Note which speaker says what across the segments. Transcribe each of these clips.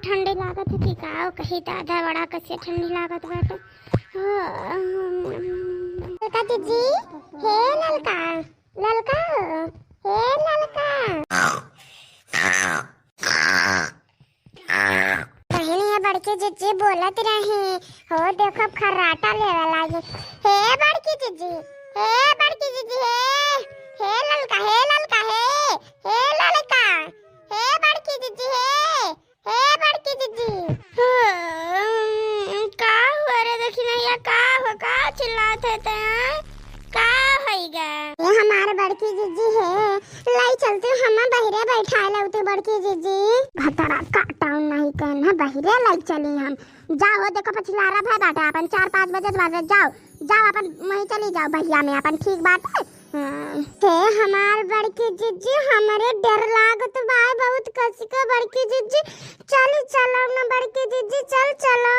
Speaker 1: ठंडी लागत है कि का कहीं दादा बड़ा कैसे ठंडी लागत बाटे। ललका दीदी हे ललका ललका हे ललका बहनी है बड़की जीजी बोलत रही हो देखो खर्राटा लेवे लागे। हे बड़की जीजी हे बड़की जीजी हे ललका हे ललका हे ललका हे बड़की जीजी हे बड़की जीजी का हुआ रे देखी नहीं या का हो का चिल्लाते थे का होइगा। ये हमारे बड़की जीजी है लाई चलते हम बहिरे बैठा लौते बड़की जीजी भतरा काटाउन नहीं कहना बहिरे लाई चली हम जाओ देखो पछिलारा भाई बाटा अपन 4-5 बजे बाजे जाओ जाओ अपन वहीं चली जाओ भैया में अपन ठीक बात है। ते हमार बड़की जीजी हमारे डर लागत भाई बहुत कसी का बड़की जीजी चल चलो ना बड़की जीजी चल चलो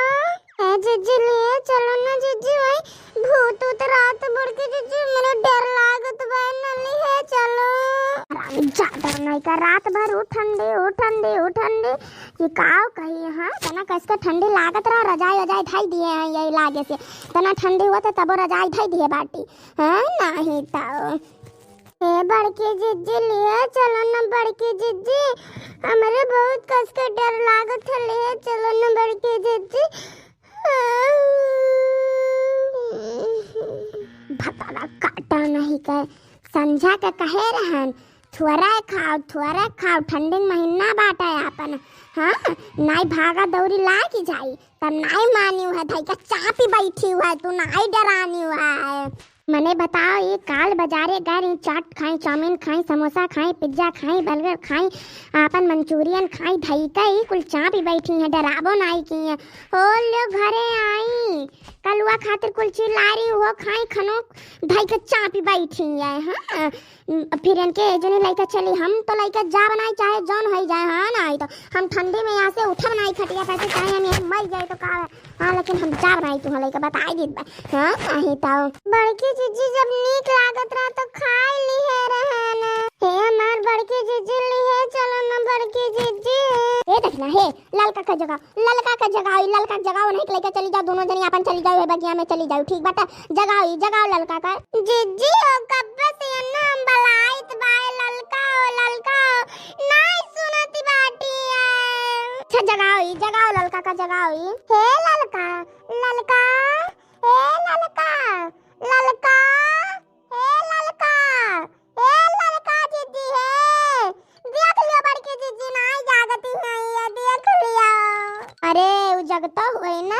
Speaker 1: ए जीजी ले चलो ना जीजी भाई भूत उत रात बड़की जीजी मेरे डर लागत भाई नली है चलो ज्यादा नहीं का रात भर उठंडे ये काव कही हां तना कसके ठंडी लागत रहा रजाई वजाई थाई दिए हैं यही लागे से तना ठंडी हुआ तो तब रजाई थाई दिए बाटी है नहीं ताओ ए बड़की जीजी लिए चलो ना बड़की जीजी हमारे बहुत कसके डर लागत है ले चलो ना बड़की जीजी भतारा काटा नहीं कर संझा का कहे रहन थुअरा खाओ ठंडी महीना बाटा है अपन हाँ नाई भागा दौरी ला की जाई तब नाई मानी हुआ था क्या चापी बैठी हुआ है तू नाई डरानी हुआ है। मने बताओ ये काल बाजारे गए चाट खाई चाउमीन खाई समोसा खाई पिज्जा खाई बर्गर खाई अपन मंचूरियन खाई धई कई कुल चापी बैठी है डराबो नाई की है हो लो घरे आई कलुआ खातिर कुल चिल्लारी हो खाई खनो धई के चापी बैठी है हाँ फिर इनके जने लइका चली हम तो लइका जा बनाई चाहे जौन हो जाए हाँ ना तो हम ठंडी में यहाँ से उठब नहीं खटिया पैसे चाहे हम मर जाए तो का हाँ लेकिन हम जा बनाई तुम लइका बताई दी हाँ नहीं तो बड़की जीजी जब नीक लागत रहा तो खाई ली है रहना हे हमार बड़की जीजी ली है चलो ना बड़की जीजी ये देखना हे ललका का जगह नहीं लइका चली जाओ दोनों जनी अपन चली जाओ बगिया में चली जाओ ठीक बाटा जगाओ ललका का जीजी ओ कब्बे से अन्ना हम बलाइत बाय ललका नहीं सुनती बाटी अच्छा जगाओ ललका का जगाओ हे ललका हे ललका जीजी है देख लियो बड़की जीजी नहीं जागती है ये देख लियो अरे वो जगतो हुए ना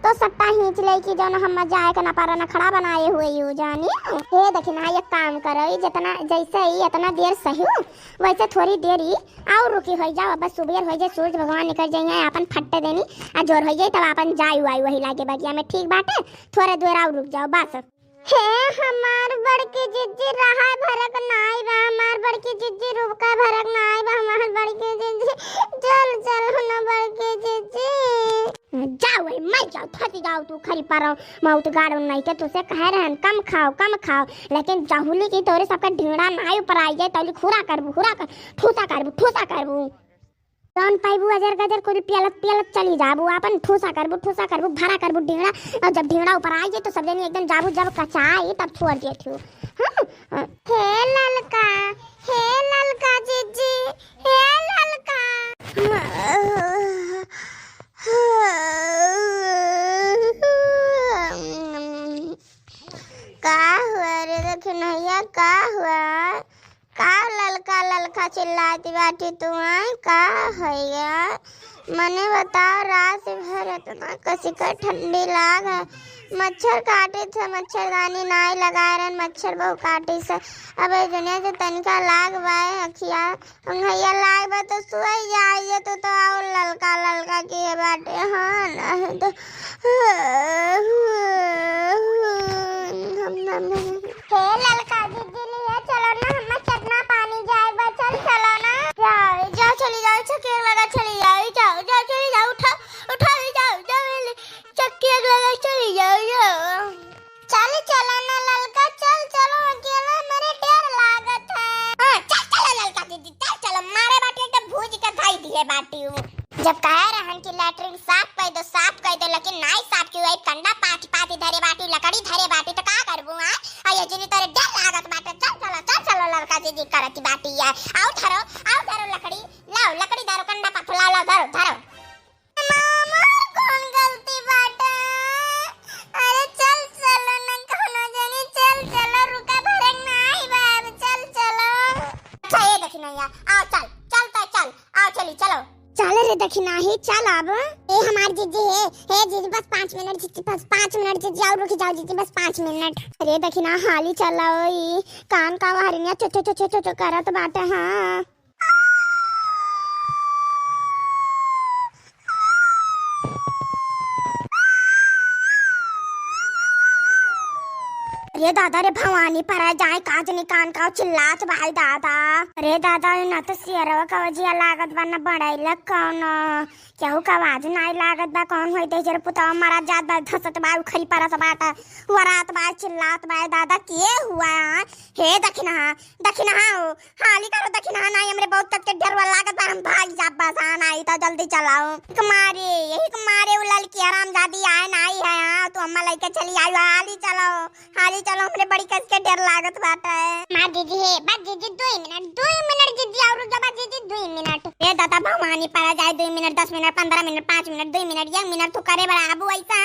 Speaker 1: तो सट्टा खींच ले की जौन हम जाए का ना पारा ना खड़ा बनाए हुए यू जानी हे देखना एक काम करो जितना जैसे ही इतना देर सही वैसे थोड़ी देर ही और रुकी हो जाओ बस सुबह हो जाए सूरज भगवान निकल जाए अपन फट्टे देनी आ जोर हो जाए तब अपन जाई वही लागे बगिया में ठीक बाटे थोड़ा देर और रुक जाओ बस। हे हमार बड़की जीजी रहा भरक नाई बा हमार बड़की जीजी रुका भरक नाई बा हमार बड़की जीजी चल ना बड़की जीजी जाओ मैं जाओ थकी जाओ तू खरी पारो मौत गाड़ो नहीं के तुसे कह रहन कम खाओ लेकिन जाहुली की तोरे सबका ढींगड़ा नाई ऊपर आई जाए तौली खुरा ठूसा करबू कौन पाइबू अजर गजर कोई पियलत चली जाबू अपन ठूसा करबू भरा करबू ढींगड़ा और जब ढींगड़ा ऊपर आ जाए तो सब जने एकदम जाबू जब कचाई तब छोड़ दिए थू हां हे ललका जीजी हे ललका का हुआ रे देख नैया का हुआ का ललका चिल्लाती बाटी तू का है मने बताओ रात भर इतना कसी का ठंडी लाग है मच्छर काटे थे मच्छरदानी नाई लगाए रहन मच्छर बहु काटे से अब जने जो तनिका लाग बाए अखिया अंगैया लाग बा तो सोई जाए तो और ललका की है बाटे हाँ नहीं तो हे ललका दीदी लिए चलो ना हम चटना पानी जाए बा चलो ना जाओ चली जाओ चक्की लगा चली जाओ चली जाओ उठा जाओ चक्की लगा चली जाओ चलो ना ललका चलो अकेला मेरे डर लागत है हां चलो ललका दीदी चलो मारे बाटी एक भूज के खाई दिए बाटी जब कह रहन कि लैट्रिन साफ कर दो लेकिन नहीं साफ क्यों है? कंडा पाटी पाटी धरे बाटी लकड़ी धरे बाटी तो का करबू आ? अये जिनी तोरे डर लागत बाटे चल चलो लड़का जी करती बाटी है। आओ धरो लकड़ी लाओ लकड़ी धरो कंडा पाथो लाओ धरो मामा कौन गलती बाटे? अरे चल चलो न कोनो जनी चल रुका भरक नहीं बाब चलो। अच्छा ये देखी नहीं आओ चल आओ चलो चल रे दखिना ही चल अब। ए हमार जीजी है जीजी बस 5 मिनट जीजी बस 5 मिनट जीजी और रुक जाओ जीजी बस 5 मिनट। अरे दखिना हाली चलाओ ई कान का हरिया चो करत बाटे। हां अरे दादा रे भवानी पर जाए काजनी कान का चिल्लात भाई दादा। अरे दादा ना तो सियरवा का वजिया लागत बा ना बड़ाइला कौन केहू का आवाज नहीं लागत बा कौन होई दे जर पुता मारा जात बा धसत बा उखरी परत बाटा वरात बा चिल्लात बा दादा के हुआ हे दखिना हो हाली करो दखिना नहीं हमरे बहुत तक के डरवा लागत बा हम भाग जा बस आना आई तो जल्दी चलाओ कुमारे उलल की आराम जादी आए नहीं है तो अम्मा लेके चली आई हाली चलो हमरे बड़ी कस के डर लागत बाटा है। मां दीदी है बस दीदी 2 मिनट दीदी और जब दीदी 2 मिनट ए दादा भवानी पड़ा जाए 2 minute 10 minute 15 minute 5 minute 2 minute 1 minute तो करे बड़ा आबू ऐसा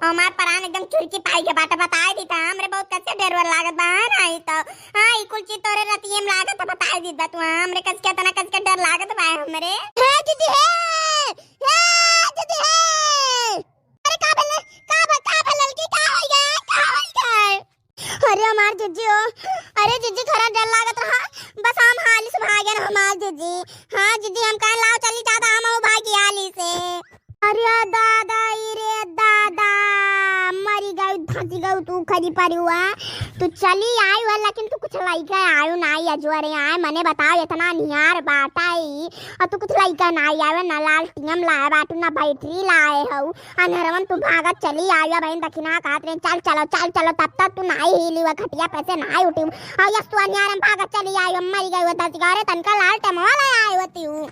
Speaker 1: हमार परान एकदम चुरकी पाई के बाटा बताए दी था हमरे बहुत कस के डर लागत बा नहीं तो हां ई कुल चीज तोरे रतियम लागत बताए दी बा तू हमरे कस के तना कस के डर लागत बा हमरे। हे दीदी है अरे का भलल की का हो गया अरे हमार जीजी अरे जीजी खरा डर लागत रहा बस हम हाली से भागे ना हमार जीजी। हां जीजी हम कह लाओ चली दादा हम भागी हाली से। अरे दादा मरी गई फंसी गई तू खरी परी हुआ तू चली आई हुआ लेकिन तू कुछ लइका आयो नहीं अजवरे आए मने बताओ इतना निहार बाटाई और तू कुछ लइका नहीं आवे ना लाल टीम लाए बाटू ना बैटरी लाए हो अनहरवन तू भागत चली आई बहन दखिना कहत रे चल तब तक तू नहीं हिली हुआ खटिया पे से नहीं उठी और यस तू अनियार भागत चली आई मरी गई होता सिगारे तनका लाल टमवाला आई होती हूं।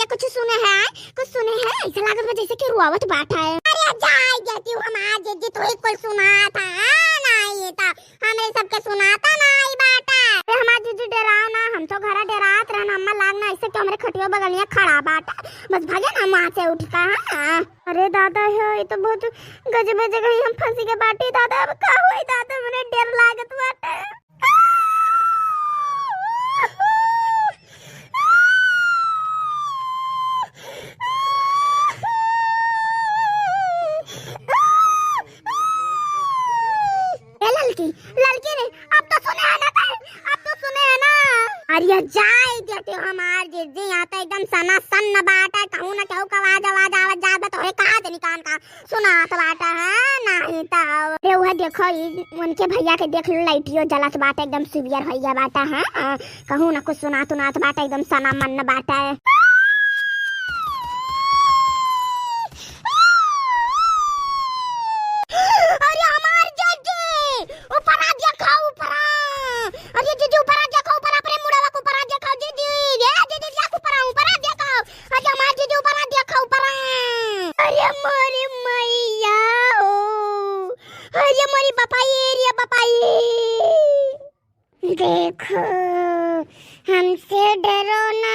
Speaker 1: कुछ सुने है ऐसा लागत जैसे कि रुआवत बाटा है। अरे जाई जाती हूं हम आज जी तो एक कोई सुना था नहीं था हमरे सबके सुनाता नहीं बाटा। अरे हमार जीजी डराओ ना हम तो घरा डरात रहन अम्मा लागना ऐसे कि हमरे खटियो बगलिया खड़ा बाटा बस भागे ना वहां से उठता है। अरे दादा ये तो बहुत गजब जगह हम फंसी के बाटी दादा अब का होई दादा मने डर लागत बाटा। लड़की ने अब तो सुने है ना अरे जाए देते हमार जीजी यहाँ तो एकदम सना सन बाटा कहूँ ना कहूँ का आवाज जात तो है कहा दे निकान का सुनात बाटा है नहीं तो रे वह देखो उनके भैया के देख लो लाइटियो जलत बाटा एकदम सीवियर हो गया बाटा है कहूँ ना कुछ सुनात बाटा एकदम सना मन बाटा है। देखो हमसे डरो ना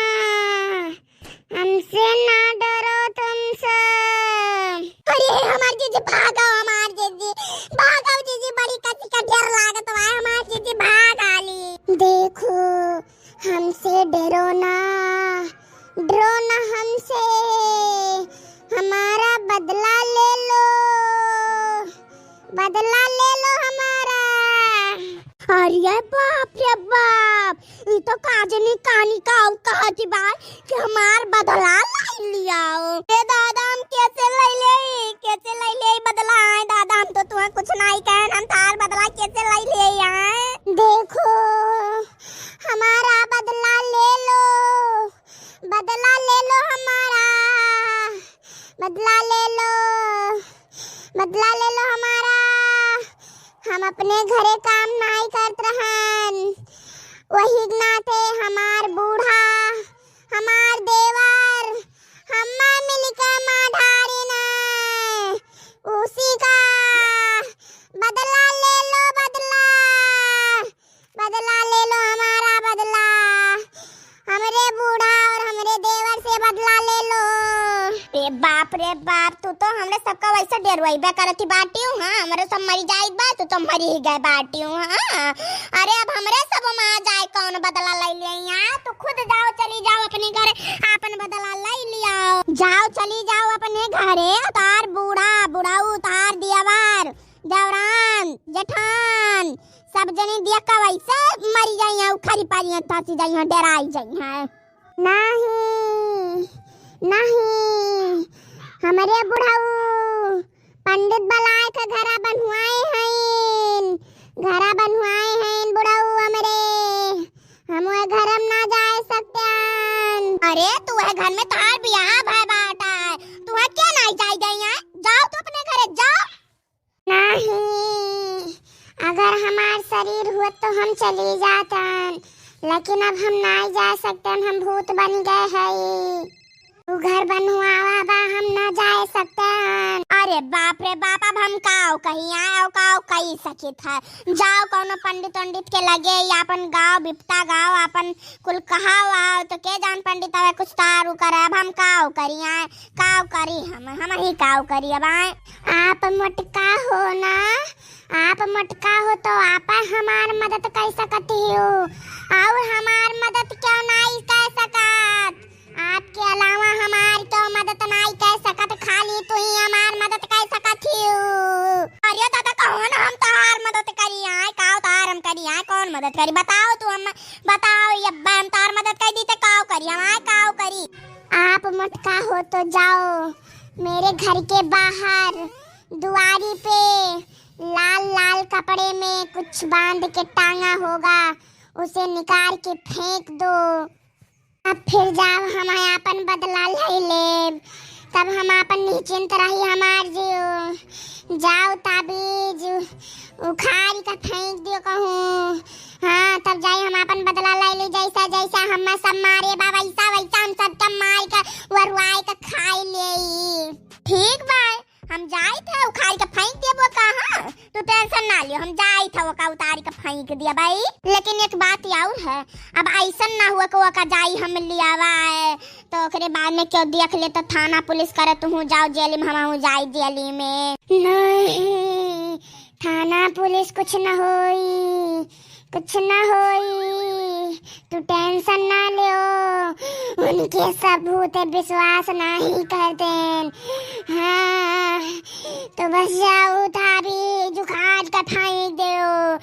Speaker 1: हमसे ना डरो तुम सब। अरे हमार जीजी भागो जीजी बड़ी कसी का डर लागत बा हमार जीजी भाग आली। देखो हमसे डरो ना हमसे हमारा बदला ले लो हमारा। अरे बाप रे बाप ये तो काजनी कानी का कहती बात कि हमार बदला लाई लिया ए दादा हम कैसे लाई ले बदला है दादा हम तो तुम्हें कुछ नहीं कहन हम तार बदला कैसे लाई ले आए। देखो हमारा बदला ले लो हमारा बदला ले लो हम अपने घरे काम नहीं करत रहन, वही नाते हमार बूढ़ा हमार देवर हम्मा मिलकर माढ़ारी न, उसी का बदला ले लो, बदला बदला ले लो, हमारा बदला, हमरे बूढ़ा और हमरे देवर से बदला ले लो। रे बाप, तू तो हमरे सबका वैसे डरवाइबा करती बाटी हूँ। हाँ, हमरे सब मरी जाइत बा, तू तो मरी ही गए बाटी हूँ। हाँ, अरे अब हमरे सब माँ जाए कौन बदला ले लिया, तो खुद जाओ, चली जाओ अपने घरे, अपन बदला ले लिया, जाओ चली जाओ अपने घरे। तार बूढ़ा बुढ़ाऊ, तार दियावार देवरान जेठान सब जने दिया का वैसे मरी जाइए, उखारी पारी तासी जाइए, डराई जाइए। नहीं नहीं, हमारे बुढ़ाऊ पंडित बलाए का घरा बनवाए हैं, घरा बनवाए हैं बुढ़ाऊ हमरे, हम वह घर में ना जा सकते। अरे तू है घर में तार बियाह भाई बाटा है, तू है क्या नहीं जाई गई, जाओ तो अपने घरे जाओ। नहीं, अगर हमार शरीर हुआ तो हम चली जातन, लेकिन अब हम नहीं जा सकते, हम भूत बन गए हैं, तू घर बनवावा बा, हम ना जा सकते। अरे बाप रे बाप, अब हम काओ कहीं आए काओ कही सकी था, जाओ कौनो पंडित पंडित के लगे, या अपन गाँव बिपता गाँव अपन कुल कहाव आओ, तो के जान पंडित आवे कुछ तारू करे। अब हम काओ करी आए, काओ करी हम ही काओ करी। अब आए आप मटका हो ना, आप मटका हो तो आप हमार मदद कर सकती हो, और हमार मदद क्यों नहीं कर सकत, आपके अलावा हमारी तो मदद नहीं कर सकत, खाली तू ही हमार मदद कर सकत हो। अरे दादा कौन हम तार मदद करी आए, काओ तार हम करी आए, कौन मदद करी बताओ, तू हम बताओ, यब्बा हम तार मदद कर दी तो काओ करी हम आए, काओ करी। आप मटका हो तो जाओ मेरे घर के बाहर दुआरी पे लाल लाल कपड़े में कुछ बांध के टांगा होगा, उसे निकाल के फेंक दो, अब फिर जाओ हम अपन बदला ले लेब, तब हम अपन निश्चिंत रही हमार जीव। जाओ ताबीज उखाड़ का फेंक दियो कहूँ, हाँ तब जाई हम अपन बदला ले ली, जैसा जैसा हम सब मारे बा वैसा वैसा हम सब मार का वरवाई का खाई ले। ठीक बा, हम जाई थे उखाड़ के फेंक दिया वो कहाँ, तू टेंशन ना लियो, हम जाई थे वो का उतारी के फेंक दिया भाई। लेकिन एक बात और है, अब ऐसा ना हुआ कि वो का जाई हम लियावा है तो ओकरे बाद में क्यों देख ले तो थाना पुलिस करे तू जाओ जेल में, हम जाई जेल में। नहीं, थाना पुलिस कुछ ना होई, कुछ ना होई, तू टेंशन ना लियो, उनके सबूत विश्वास नहीं करते। हाँ तो बस जाओ थारी जुखाड़ का फेंक दो,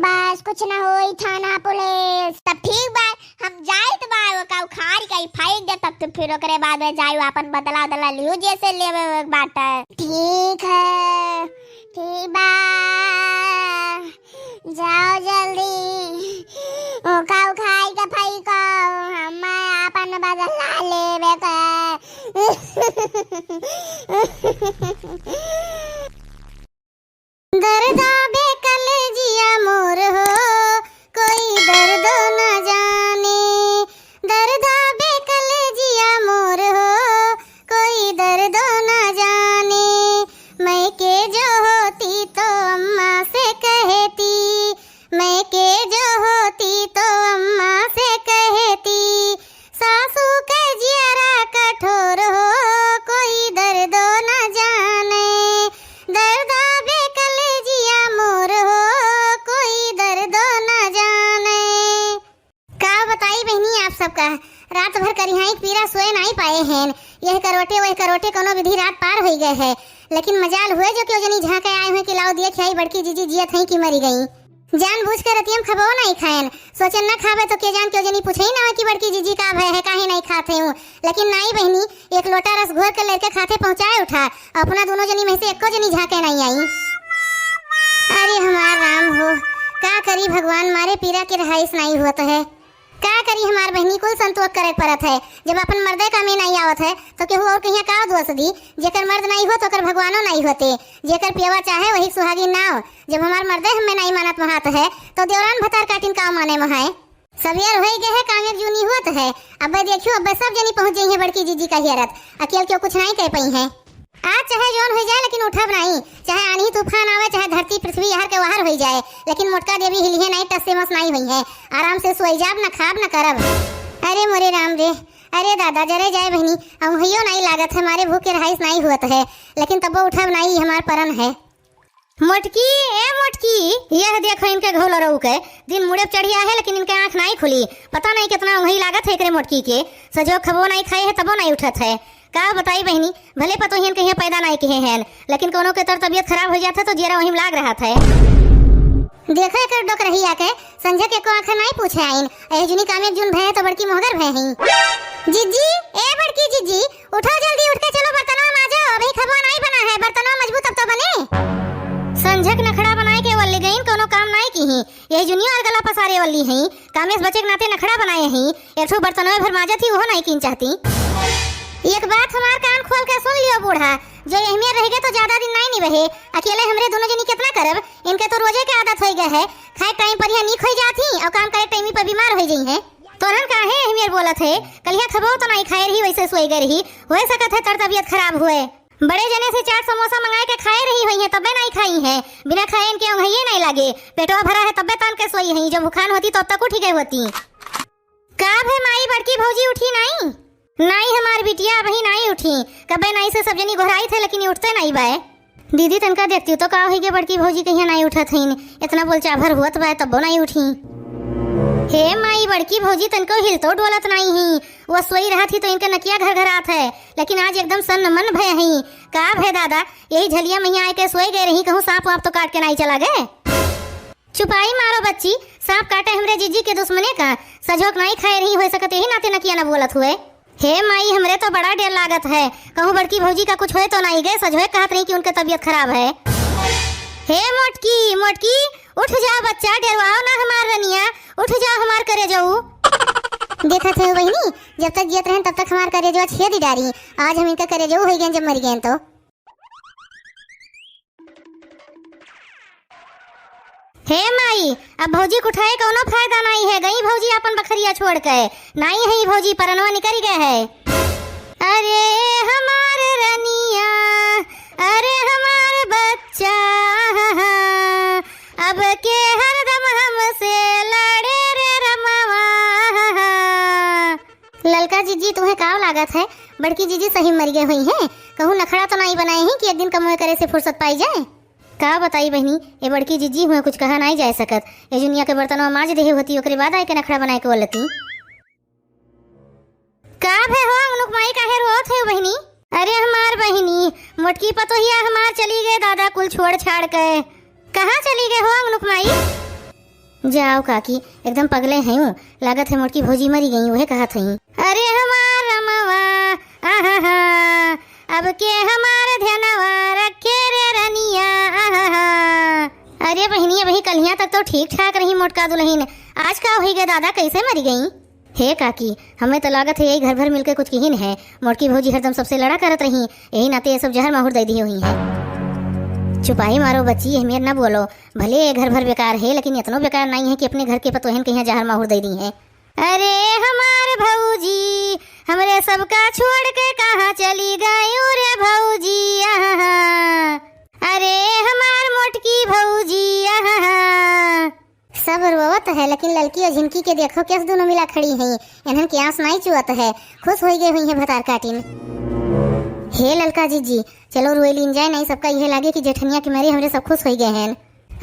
Speaker 1: बस कुछ ना होई थाना पुलिस। तब ठीक बा, हम जाए तो बा का उखाड़ के फेंक दे, तब तो फिर ओकरे बाद में जाओ अपन बदला दला लियो जैसे लेवे बात है। ठीक है, ठीक बा, जाओ जल्दी ओका उखाड़ के फेंको, हम अपन बदला लेवे का। दर्द बेकल जिया मोर हो, कोई दर्द न जाने, दर्द बेकल जिया मोर हो, कोई दर्द न जाने, मैं के जो होती तो अम्मा से कहती, मैं के जो होती तो अम्मा से कहती, सासू के जियरा कठोर हो, कोई दर्द न जाने, दर्द बेकल जिया मोर हो, कोई दर्द न जाने। का बताई बहनी आप सबका, रात भर करिहाई पीरा सोए नहीं पाए हैं, यह करोटे वह करोटे कोनो विधि रात पार हो गए है, लेकिन मजाल हुए जो क्यों जनी झांके आए हुए कि लाओ दिए खाई बड़की जीजी जियत हैं कि मरी गई, जानबूझ कर रतियम खबो नहीं खाएन, सोचन ना खावे तो के जान क्यों जनी पूछे ही ना कि बड़की जीजी का भय है काहे नहीं खाते हूँ, लेकिन नहीं बहनी, एक लोटा रस घोर कर लेके खाते पहुँचाए उठा, अपना दोनों जनी में से एको जनी झांके नहीं आई। अरे हमारा राम हो, का करी भगवान मारे पीरा के रहाइश नहीं हुआ तो है,
Speaker 2: का करी हमार बहनी कुल संतोष करे परत है। जब अपन मर्दे का में नहीं आवत है तो केहू और कहिया का दोष दी। जेकर मर्द नहीं हो तो कर भगवानो नहीं होते। जेकर पियवा चाहे वही सुहागी ना हो। जब हमार मर्दे हमें नहीं मानत महात है तो देवरान भतार काटिन का माने वहां सवेर हो गए है कामयाब जूनी होत है। अब देखियो अब सब जनी पहुंच गई है बड़की जीजी का हियरत। अकेले क्यों कुछ नहीं कह पाई है। आज चाहे जौन हो जाए लेकिन उठब नहीं। चाहे आंधी तूफान आवे चाहे धरती पृथ्वी हर के वहार हो जाए लेकिन मोटका देवी हिलिए नहीं टस से मस नहीं हुई है। आराम से सोई जाब न खाब न करब। अरे मोरे राम रे अरे दादा जरे जाए बहनी अब हियो नहीं लागत है। हमारे भूखे रहाइस नहीं हुआ है लेकिन तब उठब नहीं हमार परन है। मोटकी ए मोटकी यह देखो इनके घोल रहू के दिन मुड़े चढ़िया है लेकिन इनके आंख नहीं खुली। पता नहीं कितना वही लागत है एकरे मोटकी के सजो खबो नहीं खाए है तबो नहीं उठत है। का बताई बहनी भले पतो हिन कहीं पैदा नहीं किए हैं लेकिन कोनो के तर तबियत खराब हो जाता तो जेरा वहीं लाग रहा था। देखो एक डोक रही आके संजय के को आंख नहीं पूछे आइन ए जुनी कामयाब जुन भय तो बड़की मोहगर भय हैं। जीजी ए बड़की जीजी उठो जल्दी उठ के चलो बर्तनों में आ जाओ। अभी खबा नहीं बना है बर्तनों मजबूत अब तो बने। संजय नखड़ा बनाए के वल्ली गईन कोनो काम नहीं की ही यही जूनियर गला पसारे वल्ली हैं। कामेश बचे के नाते नखड़ा बनाए हैं एक ठो बर्तनों भर माजा थी वो नहीं कीन चाहती। एक बात हमार कान खोल के सुन लियो बूढ़ा जो यहीं रहेगे तो ज्यादा दिन नहीं रहे। अकेले हमरे दोनों जनी कितना करब। इनके तो रोजे के आदत हो गए है। खाए टाइम पर यहाँ नीक हो जाती और काम करे टाइम पर बीमार हो गई है। तोरन काहे हमें बोलत है कलिया खबो तो नहीं खाए रही वैसे सोई गई रही हो सकत है तर तबियत खराब हुए। बड़े जने से चाट समोसा मंगाए के खाए रही हुई है तबे नहीं खाई है। बिना खाए इनके अंगहिए नहीं लागे पेटवा भरा है तबे तान के सोई है। जब भूखान होती तब तक उठी गई होती। का भे माई बड़की भौजी उठी नहीं नहीं हमार बिटिया अभी नहीं उठी। कबे नहीं से सब जनी घोराई थे लेकिन उठते नहीं बाए। दीदी तनका देखती हूँ तो का होगी बड़की भौजी कहीं नहीं उठत है इतना बोल चाभर हुत बाए तब नहीं उठी। हे माई बड़की भौजी तनको हिलतो डोलत नहीं ही वो सोई रहा थी तो इनके नकिया घर घर आत है लेकिन आज एकदम सन्न मन भय है। का भय दादा यही झलिया मैया आके सोई गए रही कहूँ सांप वाप तो काट के नहीं चला गए। चुपाई मारो बच्ची सांप काटे हमरे जीजी के दुश्मने का सजोक नहीं खाए रही हो सकते यही नाते नकिया न बोलत हुए। हे माई हमरे तो बड़ा डर लागत है कहूँ बड़की भौजी का कुछ होए तो नहीं गए सजोए कहत रही कि उनके तबियत खराब है। हे मोटकी मोटकी उठ जा बच्चा डरवाओ ना हमार रनिया उठ जा हमार करे जाऊ। देखा थे बहनी जब तक जियत रहें तब तक हमार करे जो छेदी डारी आज हम इनका करे जाऊ हो गए जब मर गए तो। हे माई अब भौजी को उठाए कोनो फायदा नहीं है। गई भौजी अपन बखरिया छोड़ के नहीं है भौजी परनवा निकल गए है। अरे हमार रनिया अरे हमार बच्चा अब के हरदम हमसे लड़े रे रमवा। ललका जीजी तुम्हें काव लागत है बड़की जीजी सही मर गए हुई है कहूँ नखड़ा तो नहीं बनाए हैं कि एक दिन कमोए करे से फुर्सत पाई जाए। का बताई बहनी ये बड़की जीजी हुए कुछ कहा नहीं जा सकत। ये जुनिया के बर्तनों माज देही होती ओकरे बाद आए के नखड़ा बनाए के बोलती। का भे हो अनुक माई काहे रोत है बहनी। अरे हमार बहनी मोटकी पतोहिया हमार चली गए दादा कुल छोड़ छाड़ के। कहाँ चली गए हो अनुक माई। जाओ काकी एकदम पगले हैं लागत है मोटकी भौजी मरी गई वह कहा थी। अरे हमार रमवा आहा अब के हमार ध्यानवा रखे रे रनिया आहा। अरे बहनी वही कलिया तक तो ठीक ठाक रही मोटका दुल्हन आज का हो गए दादा कैसे मरी गई। हे काकी हमें तो लागत है यही घर भर मिलकर कुछ किहिन है। मोटकी भौजी हरदम सबसे लड़ा करत रही यही नाते ये सब जहर माहौर दे दी हुई है। चुपाई मारो बच्ची अहमियत न बोलो भले ये घर भर बेकार है लेकिन इतना बेकार नहीं है कि अपने घर के पतोहन कहीं जहर माहौर दे दी है। अरे हमार भौजी हमरे सबका छोड़ के कहाँ चली गई रे भौजी आहा। अरे हमार मोटकी भौजी आहा। सब रोवत है लेकिन ललकी और झिनकी के देखो कैसे दोनों मिला खड़ी हैं। इन्हन की आंस नहीं चुअत है खुश हो गई हुई है भतार काटिन। हे ललका जीजी चलो रोए लीन जाए नहीं सबका यह लागे कि जेठनिया के मारे हमरे सब खुश हो गए हैं।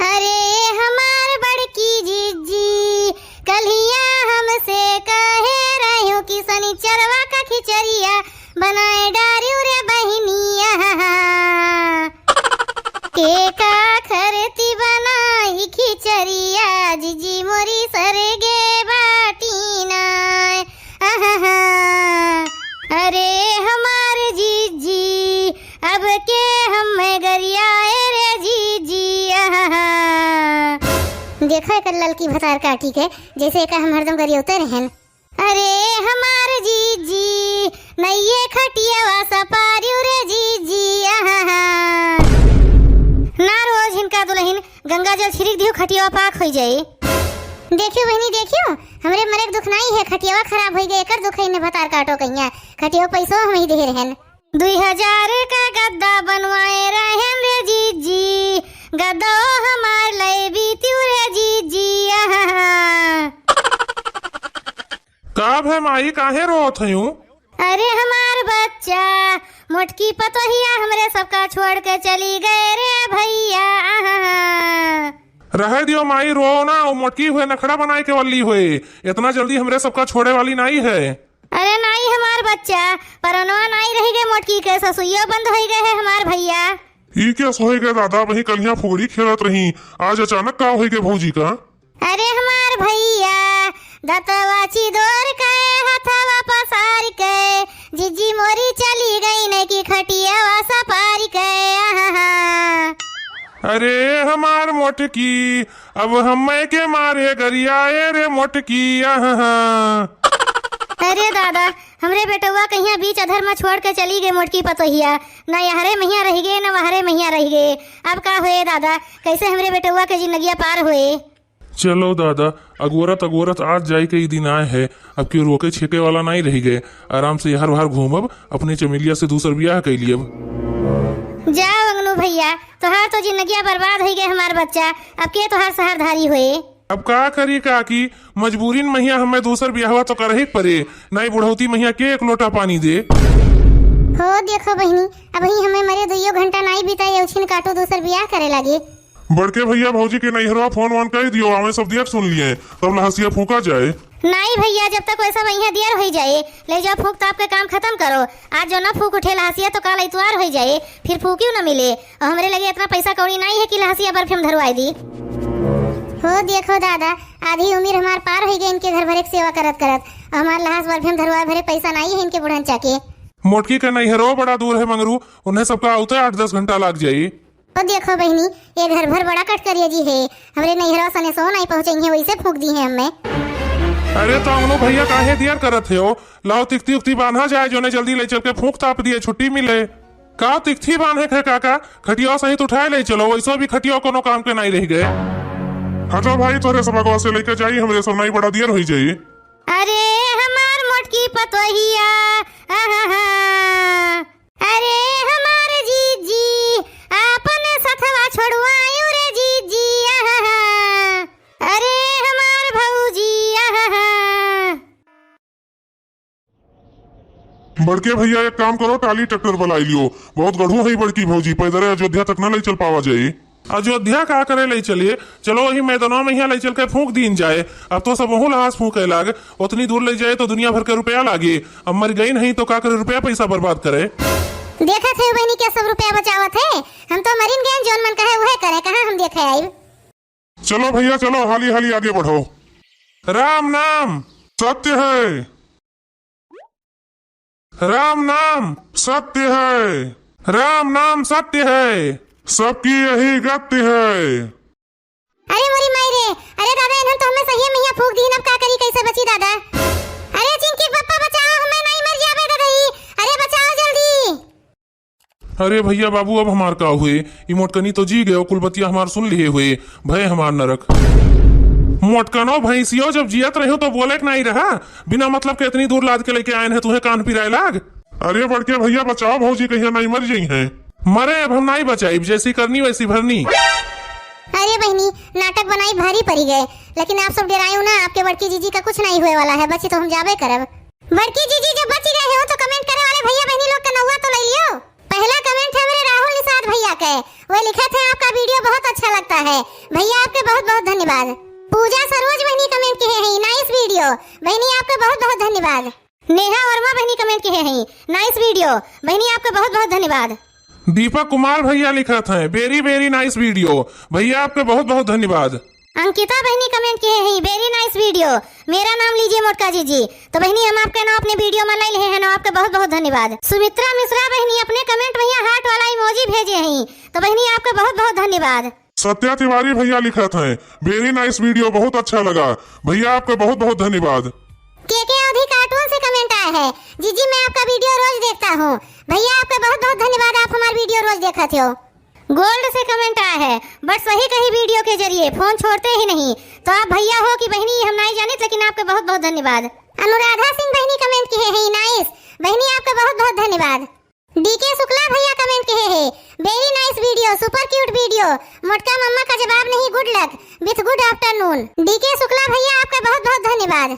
Speaker 2: अरे हमार बड़की जीजी कलिया हमसे कहे रही हो कि शनिचरवा का खिचड़िया बनाए डारियो रे बहनिया के का खरती बनाई खिचड़िया जीजी मोरी सरगे बाटीना आहा। अरे हमार जीजी अब के हम गरियाए रे जीजी आहा। देखो एक ललकी भतार काटी के जैसे एक हम हरदम गरियोते रहन। अरे हमार जीजी नइये खटियावा सपारियो रे जीजी आहा ना रोज हिनका दुल्हन गंगा जल छिड़क दियो खटियावा पाक हो जाए। देखियो बहनी देखियो हमरे मरे दुख नहीं है, खटियावा खराब हो गए एकर दुख ने भतार काटो कहिया खटियो पैसो हम ही दे रहन। 2000 का गद्दा बनवाए रहन रे जीजी गद्दा हमार ले बीतियो रे जीजी आहा।
Speaker 3: काब है माई काहे रोत हयूं?
Speaker 2: अरे हमार बच्चा मोटकी पतोहिया हमरे सबका छोड़ के चली गए रे भैया आहा।
Speaker 3: रह दियो माई रो ना, वो मोटकी हुए नखड़ा बनाए के वाली हुए, इतना जल्दी हमरे सबका छोड़े वाली नहीं है।
Speaker 2: अरे नहीं हमार बच्चा परनवा नहीं रह गए मोटकी के ससुइया बंद हो गए है हमार भैया।
Speaker 3: ई क्या सोए गए दादा वही कलियां फुगड़ी खेलत रही, आज अचानक का हो गए भौजी का?
Speaker 2: अरे हमार भैया दतवाची दौर के हथवा पसार के जीजी मोरी चली गई ने की खटिया वासा पार के आहा।
Speaker 3: अरे हमार मोटकी अब हमें के मारे गरियाए रे मोटकी आहा।
Speaker 2: अरे दादा हमरे बेटवा कहिया बीच अधर में छोड़ के चली गई मोटकी पतोहिया, न यहरे मैया रह गए न वहरे मैया रह गए। अब का हुए दादा कैसे हमरे बेटवा के जिंदगिया पार हुए।
Speaker 3: चलो दादा अगोरत अगोरत आज जाए के ही दिन आए है, अब क्यों रोके छेके वाला नहीं रह गए, आराम से हर बार घूमब अपने चमेलिया से दूसर ब्याह कर लिए।
Speaker 2: जाओ अंगनू भैया तोहार तो जिंदगिया बर्बाद हो गए हमार बच्चा, अब के तोहार सहरधारी हुए।
Speaker 3: अब का करी काकी मजबूरीन मैया हमें दूसर ब्याहवा तो कर ही पड़े, नहीं बुढ़ौती मैया के एक लोटा पानी दे।
Speaker 2: हो देखो बहनी अब ही हमें मरे 2 घंटा नहीं बिताए उछिन काटो दूसर ब्याह करे लगे।
Speaker 3: बड़के भैया भौजी के नैहरवा फोन वोन कह दियो, हमें सब दिया सुन लिए तब लहसिया फूका जाए।
Speaker 2: नहीं भैया जब तक वैसा वही दियर हो जाए ले जाओ फूक ताप के काम खत्म करो। आज जो ना फूक उठे लहसिया तो कल इतवार हो जाए फिर फूक्यू न मिले, और हमरे लगे इतना पैसा कौड़ी नहीं है कि लहसिया बर्फ में धरवाई दी। हो देखो दादा आधी उम्र हमार पार हो गई इनके घर भरे सेवा करत करत, हमार लहास बर्फ में धरवाए भरे पैसा नहीं है इनके बुढ़ंचा के।
Speaker 3: मोटकी का नैहरवा बड़ा दूर है मंगरू, उन्हें सबका आते 8-10 घंटा लग जाये।
Speaker 2: और देखो बहनी ये घर भर बड़ा कटकरिया जी है, हमरे नैहरा सने सो नहीं पहुँचे वैसे फूक दी है हमें।
Speaker 3: अरे तो अमनो भैया काहे दियर करत हो, लाओ तिकती उक्ती बांधा जाए जो ने जल्दी ले चल के फूक ताप दिए छुट्टी मिले। का तिकती बांधे के काका खटिया सहित उठाए ले चलो, वैसा भी खटिया कोनो काम के नहीं रह गए। हटो भाई तोरे सब से लेके जाई हमरे सब नहीं बड़ा दियर हो जाई।
Speaker 2: अरे हमार मोटकी पतोहिया अरे हमारे जीजी आपन सथवा छोड़वायो रे जीजी अरे हमार भौजी
Speaker 3: बड़के भैया एक काम करो टाली ट्रैक्टर बुलाई लियो, बहुत गढ़ू है बड़की भौजी, पैदल अयोध्या तक न ले चल पावा जाये। अयोध्या का करे ले चलिए, चलो वही मैदानों में यहाँ ले चल के फूक दीन जाए। अब तो सब वहू लहास फूके लाग, उतनी दूर ले जाए तो दुनिया भर के रुपया लागे, अब मर गई नहीं तो का करे रुपया पैसा बर्बाद करे।
Speaker 2: देखा थे बहनी क्या सब रुपया बचावत है, हम तो मरीन गए जोन मन कहे वह करे, कहाँ हम देखे आए।
Speaker 3: चलो भैया चलो हाली हाली आगे बढ़ो। राम नाम सत्य है, राम नाम सत्य है, राम नाम सत्य है, सबकी यही गति है।
Speaker 2: अरे मोरी मायरे अरे दादा इन्होंने तो हमें सही में यहाँ फूक दी, अब का करी कैसे बची दादा। अरे चिंकी पप्पा बचाओ हमें नहीं मर जावे दादाई, अरे बचाओ जल्दी।
Speaker 3: अरे भैया बाबू अब हमार का हुए, ये मोटकनी तो जी गए कुलबतिया हमार सुन लिए हुए, भय हमार नरक। मोटकनो भैंसियो जब जियत रहे हो तो बोले कि नहीं रहा, बिना मतलब के इतनी दूर लाद के लेके आए हैं तुम्हें कान पिराए लाग। अरे बड़के भैया बचाओ भौजी कहीं नहीं मर जाई हैं। मरे अब हम नहीं बचाई, जैसी करनी वैसी भरनी।
Speaker 2: अरे बहनी नाटक बनाई भारी पड़ी गए, लेकिन आप सब डरायो ना, आपके बड़की जीजी का कुछ नहीं हुए वाला है, बची तो हम जावे करब। बड़की जीजी जब बच गए हो तो कमेंट करे वाले भैया बहनी लोग का नौवा तो ले लियो। पहला कमेंट है मेरे राहुल निषाद भैया के, वो लिखे थे आपका वीडियो बहुत अच्छा लगता है, भैया आपके बहुत बहुत धन्यवाद। पूजा सरोज बहनी कमेंट किए हैं नाइस वीडियो, बहनी आपका बहुत बहुत धन्यवाद। नेहा वर्मा बहनी कमेंट किए हैं नाइस वीडियो, बहनी आपका बहुत बहुत धन्यवाद।
Speaker 3: दीपक कुमार भैया लिखा था वेरी वेरी नाइस वीडियो, भैया आपके बहुत बहुत धन्यवाद।
Speaker 2: अंकिता बहनी कमेंट किए हैं वेरी नाइस वीडियो, मेरा नाम लीजिए मोटका जीजी, तो बहनी हम आपका नाम अपने वीडियो में ले लिए हैं, आपके बहुत बहुत धन्यवाद। सुमित्रा मिश्रा बहनी अपने कमेंट भैया हार्ट वाला इमोजी भेजे हैं, तो बहनी आपका बहुत बहुत धन्यवाद।
Speaker 3: सत्या तिवारी भैया लिखत हैं, वेरी नाइस वीडियो, बहुत अच्छा लगा भैया, आपका बहुत बहुत धन्यवाद।
Speaker 2: के अवधि कार्टून से कमेंट आया है, जीजी मैं आपका वीडियो रोज देखता हूँ, भैया आपका बहुत बहुत धन्यवाद, आप हमारा वीडियो रोज देखते हो। गोल्ड से कमेंट आया है, बस वही कहीं वीडियो के जरिए फोन छोड़ते ही नहीं, तो आप भैया हो कि बहनी हम नहीं जाने, लेकिन आपका बहुत बहुत धन्यवाद। अनुराधा सिंह बहनी कमेंट किए हैं नाइस, बहनी आपका बहुत बहुत धन्यवाद। डीके शुक्ला भैया कमेंट किए हैं, very nice video, super cute video, मोटका मम्मा का जवाब नहीं, good luck with good afternoon. DK Shukla भैया आपका बहुत बहुत धन्यवाद।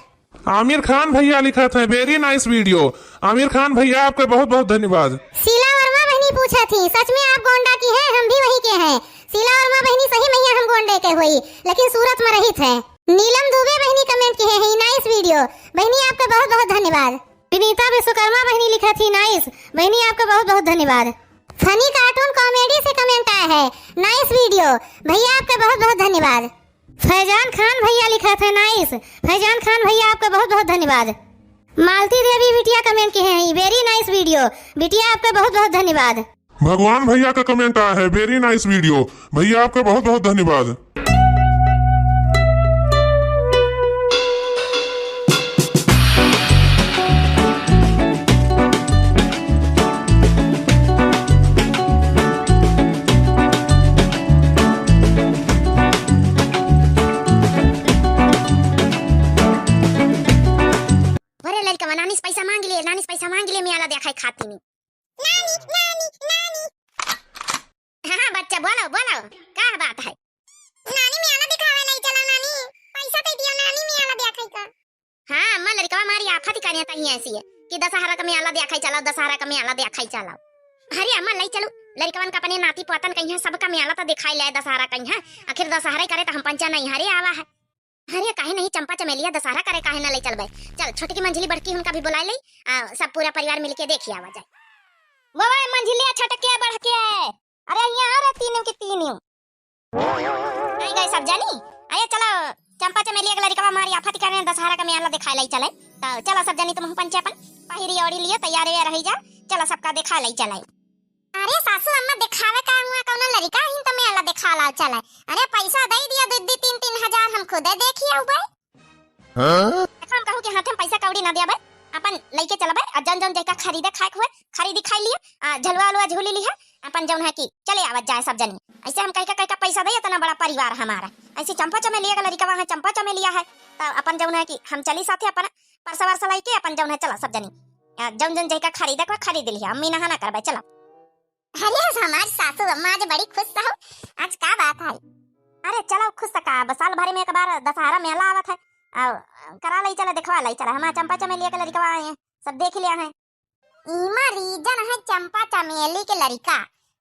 Speaker 3: आमिर खान भैया लिखा था, very nice video, Aamir Khan भैया आपका बहुत बहुत धन्यवाद।
Speaker 2: शीला वर्मा बहनी पूछा थी, सच में आप गोंडा की हैं, हम भी वहीं के हैं। शीला वर्मा बहनी सही मैया हम गोंडे के हुई, लेकिन सूरत में रही थे। नीलम दुबे बहनी कमेंट किए हैं, नाइस वीडियो, बहनी आपका बहुत बहुत धन्यवाद। विनीता विश्वकर्मा बहनी लिखा थी, नाइस, बहनी आपका बहुत बहुत धन्यवाद। फनी कार्टून कॉमेडी से कमेंट आया है, नाइस वीडियो, भैया आपका बहुत बहुत धन्यवाद। फैजान खान भैया लिखा था, नाइस, फैजान खान भैया आपका बहुत बहुत धन्यवाद। मालती देवी बिटिया कमेंट किए हैं, वेरी नाइस वीडियो, बिटिया आपका बहुत बहुत धन्यवाद।
Speaker 3: भगवान भैया का कमेंट आया है, वेरी नाइस वीडियो, भैया आपका बहुत बहुत धन्यवाद।
Speaker 1: नानी पैसा मांग लिए, नानी पैसा मांग लिए, मैं आला देखा खाती नहीं। नानी नानी नानी, हाँ बच्चा बोलो बोलो, क्या बात है? नानी मैं आला दिखावे नहीं चला, नानी पैसा दे दियो, नानी मैं आला देखा का। हाँ अम्मा लड़का हमारी आफत ही करनी है ऐसी है कि दशहरा का मैं आला देखा चलाओ, दशहरा का मैं आला देखा चलाओ। अरे अम्मा ले चलो, लड़कवन का अपने नाती पोतन कहीं सबका मैं आला तो दिखाई ले, दशहरा कहीं आखिर दशहरा करे तो हम पंचा नहीं हरे आवा है। अरे काहे नहीं, चंपा चमेलिया दशहरा करे काहे ना ले चल भाई, चल छोटी की मंझली बड़की उनका भी बुला ले, सब पूरा परिवार मिलके देखिए आवा जाए। वो मंझली छटके बढ़के, अरे यहाँ रे तीनों की तीनों आई गए सब जानी। आया चलो चंपा चमेलिया के लड़का हमारी आफत करे दशहरा का मेला दिखाई लाई चले, तो चलो सब जानी तुम पंचापन पहिरी ओड़ी लिए तैयार रही जा, चलो सबका दिखा लाई चले। अरे सासू अम्मा दिखावे का हुआ कौन लड़का ही तो मेला दिखा ला चले, अरे पैसा दे दिया 2-3 हजार हम खुदे देखिए भाई। हां हम कहू के हाथ में पैसा कौड़ी ना दिया भाई, अपन लेके चला भाई, जन जन जैका खरीदे खाए हुए खरीदी खाई लिया, झलवा अलवा झूली ली है अपन जौन है की चले आवत जाए सब जनी। ऐसे हम कह का पैसा दे, इतना बड़ा परिवार हमारा, ऐसे चंपा चमेलिया का लड़का वहां चंपा चमेलिया है, तो अपन जौन है की हम चली साथे अपन परसा वरसा लेके अपन जौन है चला सब जनी, जौन जन जैका खरीदे को खरीद लिया, अम्मी ना ना करबे चला। अरे हमारी सासू अम्मा आज बड़ी खुश हो, आज क्या बात है? अरे चलो खुश का साल भर में एक बार दशहरा मेला आवत है, करा लाई चला दिखवा लाई चला, हमारा चंपा चमेली के लड़का आए हैं सब देख लिया है। इमा रीजन है चंपा चमेली के लड़का,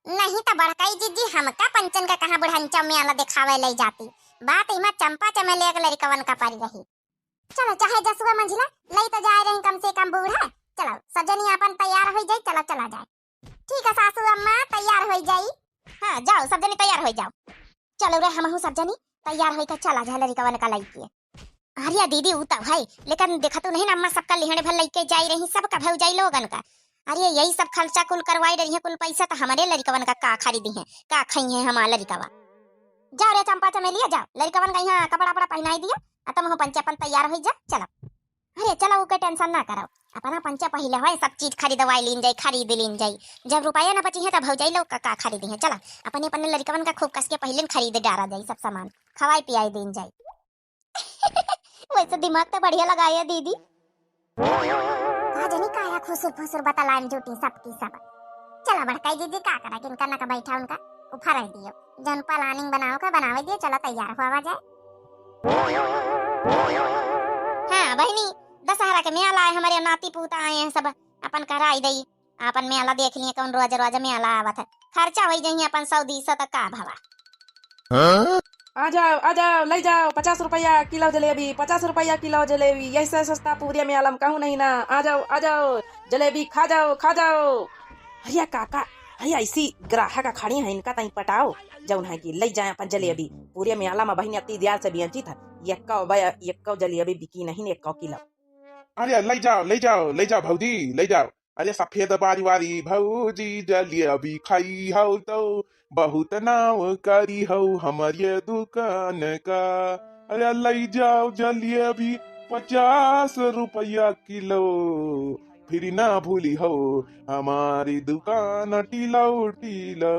Speaker 1: नहीं तो बड़काई जीजी हमका पंचन का कहां बुढ़ंचा मेला दिखावे ले जाती, बात इमा चंपा चमेली के लड़का वन का पड़ी रही। चलो चाहे जसुआ मंझिला लई तो जाए रही कम से कम बूढ़ा, चलो सजनी अपन तैयार हो जाए, चलो चला जाए। ठीक है सासू अम्मा तैयार हो जाई, हाँ जाओ सब जनी तैयार हो जाओ, चलो रे हम सब जनी तैयार हो के चला जाए लड़का वन का लईके। अरे दीदी उता भाई, लेकिन देखा तो नहीं ना अम्मा सबका लिहणे भर लेके जाई रही, सबका भौ जाई लोगन का, अरे यही सब खर्चा कुल करवाई रही है, कुल पैसा तो हमारे लड़कवन का खरीदी है, का खाई है हमारा लड़कवा। जाओ रे चंपा चमेलिया जाओ, लड़कवन का यहाँ कपड़ा वपड़ा पहनाई दिया, तुम हो पंचापन तैयार हो जा चलो। अरे चलो वो टेंशन ना करो, अपना पंचा पहले है सब चीज खरीदवाई लीन जाई, खरीद लीन जाई, जब रुपया ना बची है तब भौ जाई लोग का खरीदी है, चला अपने अपने लड़कवन का खूब कस के पहले खरीद डारा जाई, सब सामान खवाई पियाई दिन जाई। वैसे दिमाग तो बढ़िया लगाया दीदी, नहीं काया खुसुर फुसुर बतलान झूठी सबकी सब। चला बड़काई दीदी का करा कि इनका ना का बैठा उनका उफार दियो, जन प्लानिंग बनाओ का बनावे दियो, चलो तैयार हुआ जाए। हाँ बहनी दशहरा के मेला आए, हमारे नाती पोता आए हैं सब, अपन कराई दई, अपन मेला देख लिए कौन रोज रोज मेला आवत है, खर्चा हो जाइए अपन 100-200 तक का भावा।
Speaker 4: आ जाओ ले जाओ, 50 रुपया किलो जलेबी, 50 रुपया किलो जलेबी, यही से सस्ता पूरे में आलम कहूँ नहीं ना, आ जाओ जलेबी खा जाओ। अरे काका अरे ऐसी ग्राहक खड़ी है, इनका तई पटाओ जौन है कि ले जाए अपन जलेबी, पूरे में आलम बहनी अति दियार से बियंची था, एक जलेबी बिकी नहीं 1 किलो।
Speaker 5: अरे ले जाओ भौजी ले जाओ, अरे सफेद बारी वारी भौजी जलेबी खाई हो तो बहुत नाव करी हो हमारे दुकान का। अरे लई जाओ जलेबी 50 रुपया किलो, फिर ना भूली हो हमारी दुकान टीलो टीलो।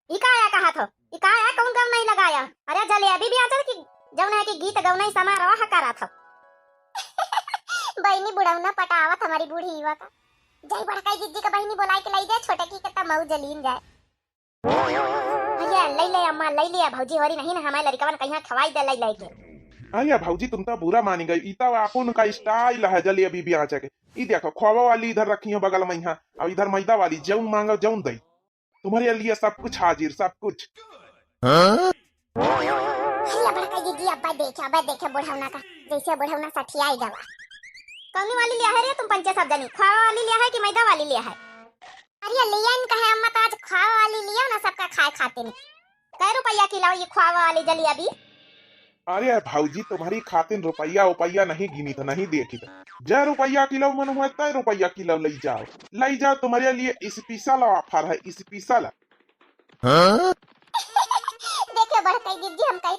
Speaker 2: इकाया कहा थो इकाया कौन गम नहीं लगाया। अरे जलेबी भी आचल की जौन है कि गीत गौना समारोह करा था। बहनी बुढ़ौना पटावत हमारी बूढ़ी युवा का। जय बड़काई जिज्जी का बहनी बुलाई के लाई जाए छोटे की कता मऊ जलीन जाए। अरे ले ले अम्मा ले लिया भौजी होरी नहीं ना हमारे लड़कवन कहीं खवाई दे ले ले के।
Speaker 5: अरे भौजी तुम तो बुरा मानी गई। इता अपन का स्टाइल है जलेबी ब्याचा के। ई देखो खोवा वाली इधर रखी है बगल में यहाँ, और इधर मैदा वाली जौन मांगो जौन दई। तुम्हारे लिए सब कुछ हाजिर सब कुछ।
Speaker 2: अरे बड़काई जिज्जी अब्बा देखे बुढ़ौना का जैसे बुढ़ौना सठियाई गवा। कौनी वाली लिया है रे तुम पंचे सब जनी? खोवा वाली लिया है कि मैदा वाली लिया है? अरे लिया इनका है अम्मा, तो आज खोवा वाली लिया ना सबका खाए खाते नहीं। कै रुपया किलो ये खोवा वाली जलेबी?
Speaker 5: अरे भौजी तुम्हारी खातिन रुपया उपया नहीं गिनी तो नहीं देखी तो जय रुपया किलो मन हुआ तय रुपया किलो ले जाओ तुम्हारे लिए स्पेशल ऑफर है स्पेशल।
Speaker 2: देखिए बड़काई दीदी हम कहीं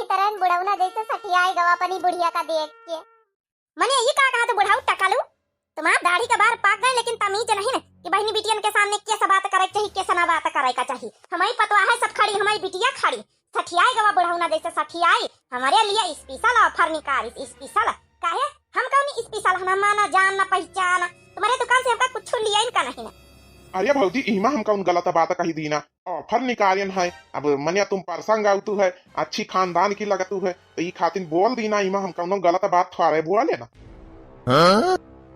Speaker 2: तरह बुढ़ौना जैसे सठियाई गवा अपनी बुढ़िया का देख के। मने ये कहा तो बुढ़ाऊ टकालू तुम्हारा दाढ़ी का बार पाक गए लेकिन तमीज नहीं ना कि बहनी बिटियन के सामने कैसे बात करे चाहिए कैसे ना बात करे का चाहिए। हमारी पतवा है सब खड़ी हमारी बिटिया खड़ी सठियाई गवा बुढ़ौना जैसे सठियाई। हमारे लिए स्पेशल ऑफर निकाल स्पेशल काहे हम कौन स्पेशल हम माना जान ना पहचान तुम्हारे दुकान से हमका कुछ लिया इनका नहीं ना।
Speaker 5: अरे भौजी इमा हम कौन गलत बात कही दी ना। ऑफर निकालियन है अब मनिया तुम परसंग आउतू है अच्छी खानदान की लगतू है तो ये खातिन बोल दी ना इमा हम कौन गलत बात थोड़े बोल लेना।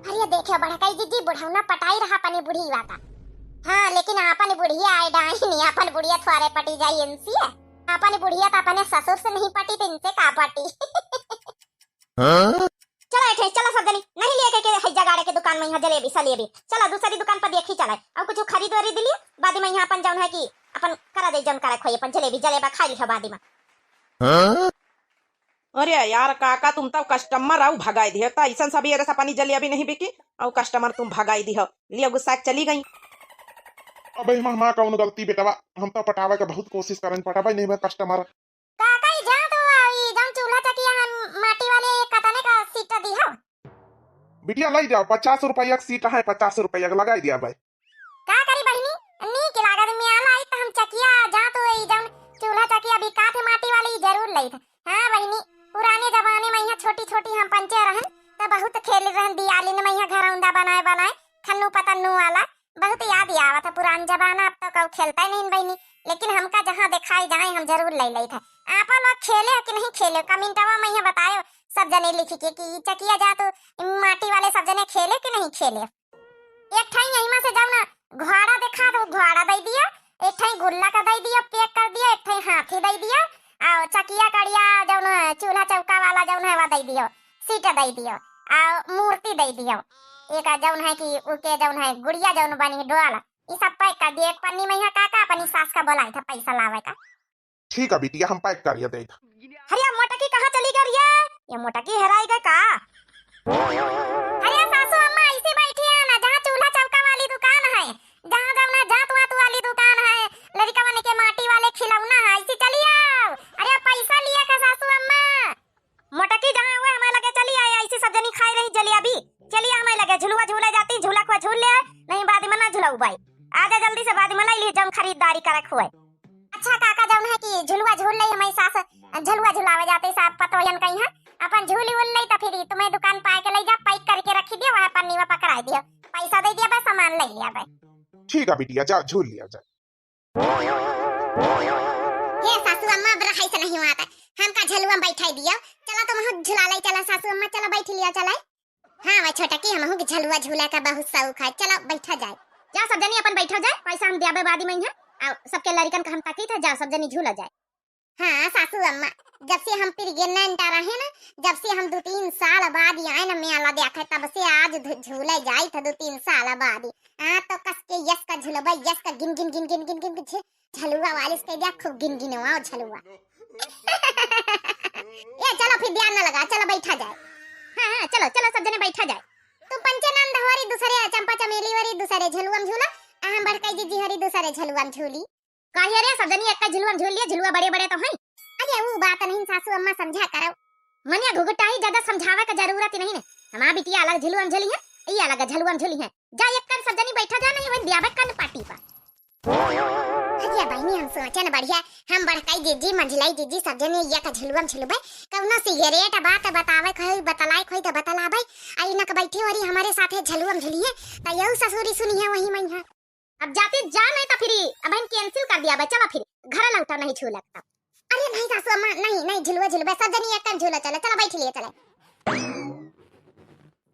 Speaker 2: अरे देखिए बड़काई दीदी बुढ़ौना पटाई रहा अपनी बुढ़ी वाता। हाँ लेकिन अपन बुढ़िया आए डाई नहीं अपन बुढ़िया थोड़े पटी जाई इनसी है। अपन बुढ़िया तो अपने ससुर से नहीं पटी तो इनसे का पटी। चला ऐठे चला सब जनी नहीं लेके के है जगाड़े के दुकान में यहाँ जलेबी सलेबी चला दूसरी दुकान पर देखी चला और कुछ खरीद वरीद लिए बाद में यहाँ अपन जौन है कि अपन करा दे जौन करे खोई अपन जलेबी जलेबा खा ली बाद में।
Speaker 4: अरे यार काका तुम तो कस्टमर आओ भगाई दिया था ऐसा सभी अरे पानी जलेबी नहीं बिकी और कस्टमर तुम भगाई दिया लिया गुस्सा चली गई।
Speaker 5: अब इमा मां कौन गलती बेटवा हम तो पटावे के बहुत कोशिश करन पटावे नहीं मैं कस्टमर
Speaker 2: काका ई जा तो ई जौन चूल्हा चकिया हम माटी वाले कतने का सीट दी हो।
Speaker 5: बिटिया लाई जाओ 50 रुपया सीट है 50 रुपया लगा दिया भाई।
Speaker 2: का करी बहनी नी के लागत में आला आई तो हम चकिया जा तो ई जौन चूल्हा चकिया भी काथे माटी वाली जरूर लई था। हां बहनी पुराने जमाने में यहाँ छोटी छोटी हम पंचे रहन तो बहुत खेल रहन दियाली में यहाँ घरौंदा बनाए खन्नू पतन्नू वाला बहुत याद आवा था पुराना जमाना। अब तो कौ खेलता ही नहीं बहनी लेकिन हमका जहाँ दिखाई जाए हम जरूर ले ले था। आप लोग खेले कि नहीं खेले कमेंटवा में यहाँ बतायो सब जने लिखी के कि चकिया जा तो माटी वाले सब जने खेले कि नहीं खेले। एक ठाई यहीं से जाओ ना घोड़ा देखा तो घोड़ा दे दिया एक ठाई गुल्ला का दे दिया पैक कर दिया एक ठाई हाथी दे दिया और चकिया कड़िया जौन चूल्हा चौका वाला जौन है वो दे दियो सीट दे दियो और मूर्ति दे दियो एक जौन है कि उके जौन है गुड़िया जौन बनी डोला ये सब पैक कर दिए। एक पन्नी में यहाँ काका अपनी सास का बोला था पैसा लावे का।
Speaker 5: ठीक है बिटिया हम पैक करिए दे।
Speaker 2: अरे मोटकी कहाँ चली गई ये मोटकी हेराई गई का? अरे सासू अम्मा ऐसे बैठी है ना जहाँ चूल्हा चौका वाली दुकान है जहाँ जौन जात वात वाली दुकान है लड़का बने के माटी वाले खिलौना है ऐसे चली आओ। अरे पैसा लिया का सासू अम्मा? मोटकी जहाँ हुआ हमें लगे चली आए ऐसी सब जनी खाई रही जलेबी चलिए हमें लगे झुलुआ झूले जाती झूला को झूल ले नहीं बाद में ना झुलाऊ भाई आजा जल्दी से बाद में लाई लिए जब खरीदारी करक हुए। अच्छा काका जौन है कि झुलुआ झूल ले हमारी सास झुलुआ झुलावे जाते साहब पतोयन कहीं है अपन झूली उल नहीं तो फिर तुम्हें दुकान पाए के ले जा पैक करके रखी दियो वहां पन्नी में पकड़ा दियो पैसा दे दिया बस सामान ले लिया भाई।
Speaker 5: ठीक है बिटिया जा झूल लिया जा।
Speaker 2: ये सासू अम्मा अब रहाई से नहीं हुआ था हमका झलुआ बैठाई दियो चला तुम हम झुला ले चला सासू अम्मा चला बैठ लिया चला। हाँ मैं छोटा की हम झलुआ झूला का बहुत शौक है चलो बैठा जाए जाओ सब जनी अपन बैठा जाए पैसा हम दियाबे बादी में यहाँ सबके लड़कन का हम ताकी था जाओ सब जनी झूला जाए। हाँ सासू अम्मा जब से हम प्रेग्नेंट रहे ना जब से हम 2-3 साल बाद आए ना मेला देखे तब से आज झूले जाए था 2-3 साल बाद तो कस के यस का झूलबा यस का गिन गिन गिन गिन गिन गिन झलुआ वाले से दिया खूब गिन गिनवाओ झलुआ। ये चलो फिर ध्यान न लगा चलो बैठा जाए। हाँ चलो चलो सब जने बैठा जाए। तुम पंचानंद हमारी हरी दूसरे चंपा चमेली वरी दूसरे झलुआ में झूला हम बड़काई जीजी हरी दूसरे झलुआ में झूली काहे रे सब जनी एक झलुआ में झूल लिया झलुआ बड़े बड़े तो हैं अरे वो बात नहीं सासू अम्मा समझा करो मनिया घुघटाई ज्यादा समझावे का जरूरत ही नहीं है हमारा बिटिया अलग झलुआ में झूली है ये अलग झलुआ में झूली है जा एक कर सब जनी बैठा जा नहीं वही ब्याह कन पार्टी पर अरे बहनी हम सोचे न बढ़िया हम बड़काई जीजी मंझलाई जीजी सब जने ये का झलुआ में झूलबे कौनो सिगरेट बात बतावे कोई बतलाए कोई तो बतलावे आई न के बैठे और हमारे साथे झलुआ में झूली है त यऊ ससुरी सुनी है वही मैं अब जाते जा नहीं तो फिर अब हम कैंसिल कर दिया बच्चा फिर घर लौटा नहीं झूला तब अरे नहीं सासू अम्मा नहीं झुलवा झुलवा सब जनी एक कर झूला चला चला बैठ लिए चला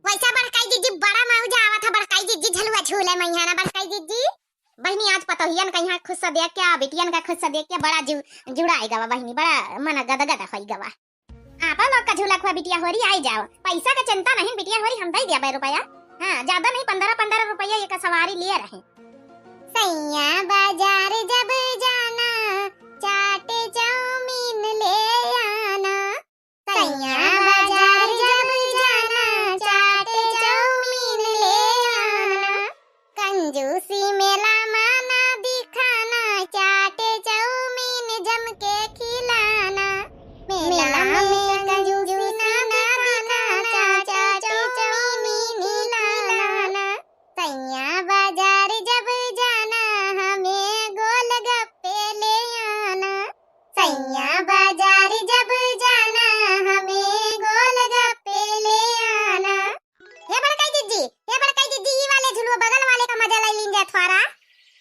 Speaker 2: वैसा बड़काई जीजी बड़ा मौजा आवा था बड़काई जीजी झलवा झूले मैं ना बड़काई जीजी बहनी आज पता हियन का यहाँ खुद सा देख के बिटियन का खुद सा देख के बड़ा जुड़ाएगा वा बहनी बड़ा मन गदगद होइगा वा आप लोग का झूला खुआ बिटिया होरी आई जाओ पैसा का चिंता नहीं बिटिया होरी हम दे दिया 2 रुपया हां ज्यादा नहीं 15 रुपया एक सवारी लिए रहे सैया बाजार जब जाना चाट चाउमीन ले आना सैया बाजार जब जाना चाट चाउमीन ले आना कंजूसी मेला माना दिखाना चाट चाउमीन जम के खिलाना मेला में कंजूसी ना दिखाना चाट चाउमीन लाना सैया बाजार जब जाना हमें गोलगप्पे ले आना सैया बाजार जब जाना हमें गोलगप्पे ले आना हे बड़काई जीजी ये वाले झुलवा बगल वाले का मजा ले लीन जा थोड़ा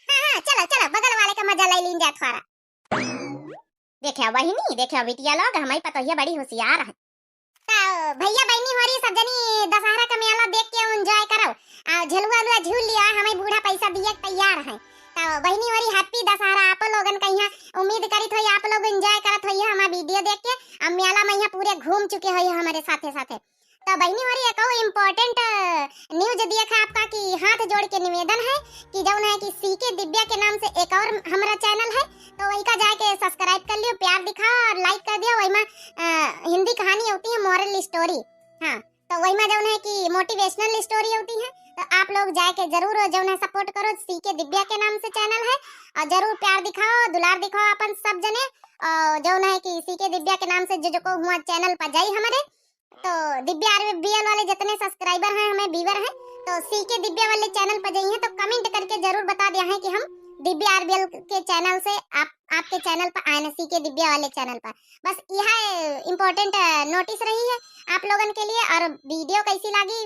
Speaker 2: हां चलो बगल वाले का मजा ले लीन जा थोड़ा देखा बहिनी देखा बिटिया लोग हमारी पतोहिया बड़ी होशियार है तो भैया बहनी हो रही सब जनी दशहरा का मेला देख के एंजॉय करो झलुआ झूल लिया हमें बूढ़ा पैसा दिए तैयार है तो बहनी हो रही हैप्पी दशहरा आप लोगन का यहाँ उम्मीद करी थी आप लोग एंजॉय करत होइए हमारा वीडियो देख के अब मेला में यहाँ पूरे घूम चुके हो हमारे साथे साथे तो बहनी हो रही एक और इम्पोर्टेंट न्यूज दिया था आपका कि हाथ जोड़ के निवेदन है कि जौन है कि सीके दिव्या के नाम से एक और हमारा चैनल है तो वही का जाके सब्सक्राइब कर लियो प्यार दिखाओ और लाइक कर दियो वही में हिंदी कहानी होती है मॉरल स्टोरी हाँ तो वही में जौन है कि मोटिवेशनल स्टोरी होती है तो आप लोग जाके जरूर जौन है सपोर्ट करो सीके दिव्या के नाम से चैनल है और जरूर प्यार दिखाओ दुलार दिखाओ अपन सब जने जौन है कि सीके दिव्या के नाम से जो को हुआ चैनल पर जाई हमारे तो दिव्या आरबीएल वाले जितने सब्सक्राइबर हैं हमें व्यूअर हैं तो सीके दिव्या वाले चैनल पर जाइए तो कमेंट करके जरूर बता दिया है कि हम दिव्या आरबीएल के चैनल से आपके चैनल पर आए ना सीके दिव्या वाले चैनल पर बस यह इम्पोर्टेंट नोटिस रही है आप लोगन के लिए और वीडियो कैसी लगी